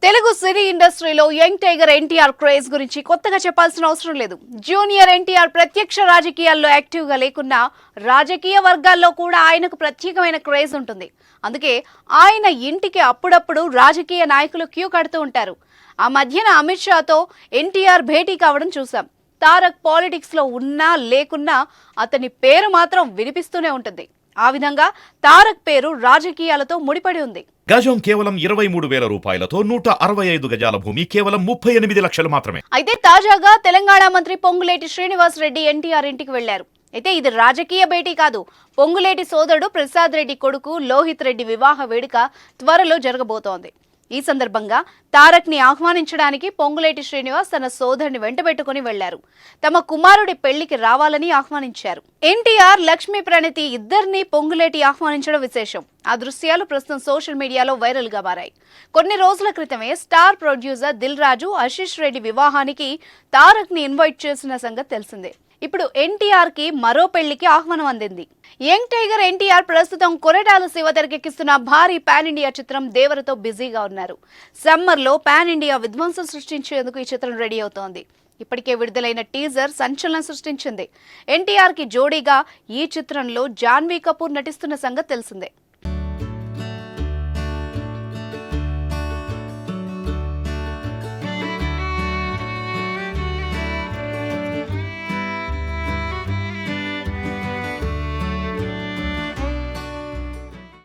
తెలుగు సినీ ఇండస్ట్రీలో young tiger NTR craze గురించి కొత్తగా చెప్పాల్సిన అవసరం లేదు. జూనియర్ ఎన్టీఆర్ ప్రత్యక్ష రాజకీయాల్లో యాక్టివ్గా లేకున్నా రాజకీయ వర్గాల్లో కూడా ఆయనకు ప్రత్యేకమైన క్రేజ్ ఉంటుంది. అందుకే ఆయన ఇంటికి అప్పుడప్పుడు రాజకీయ నాయకులు క్యూ కడుతూ ఉంటారు. ఆ మధ్యన అమిత్ షాతో ఎన్టీఆర్ భేటీ కావడం చూసాం. తారక్ పాలిటిక్స్ లో ఉన్నా లేకున్నా అతని పేరు మాత్రం వినిపిస్తూనే ఉంటుంది. ఆ విధంగా తారక్ పేరు రాజకీయాలతో ముడిపడి ఉంది. గజం కేవలం 23,000 రూపాయలతో 165 గజాల భూమి కేవలం 38 లక్షలు మాత్రమే. అయితే తాజాగా తెలంగాణ మంత్రి పొంగులేటి శ్రీనివాస్ రెడ్డి ఎన్టీఆర్ ఇంటికి వెళ్లారు. అయితే ఇది రాజకీయ భేటీ కాదు. పొంగులేటి సోదరుడు ప్రసాద్ రెడ్డి కొడుకు లోహిత్ రెడ్డి వివాహ వేడుక త్వరలో జరగబోతోంది. ఈ సందర్భంగా తారక్ ని ఆహ్వానించడానికి పొంగులేటి శ్రీనివాస్ తన సోదరుని వెంటబెట్టుకుని వెళ్లారు. తమ కుమారుడి పెళ్లికి రావాలని ఆహ్వానించారు. ఎన్టీఆర్, లక్ష్మీ ప్రణతి ఇద్దరిని పొంగులేటి ఆహ్వానించడం విశేషం. ఆ దృశ్యాలు ప్రస్తుతం సోషల్ మీడియాలో వైరల్ గా మారాయి. కొన్ని రోజుల క్రితమే స్టార్ ప్రొడ్యూసర్ దిల్ రాజు, ఆశీష్ రెడ్డి వివాహానికి తారక్ ని ఇన్వైట్ చేసిన సంగతి తెలిసిందే. ఇప్పుడు ఎన్టీఆర్ కి మరో పెళ్లికి ఆహ్వానం అందింది. యంగ్ టైగర్ ఎన్టీఆర్ ప్రస్తుతం కొరటాల శివ తెరకెక్కిస్తున్న భారీ పాన్ ఇండియా చిత్రం దేవరతో బిజీగా ఉన్నారు. సమ్మర్ లో పాన్ ఇండియా విధ్వంసం సృష్టించేందుకు ఈ చిత్రం రెడీ అవుతోంది. ఇప్పటికే విడుదలైన టీజర్ సంచలనం సృష్టించింది. ఎన్టీఆర్ కి జోడీగా ఈ చిత్రంలో జాన్వీ కపూర్ నటిస్తున్న సంగతి తెలిసిందే.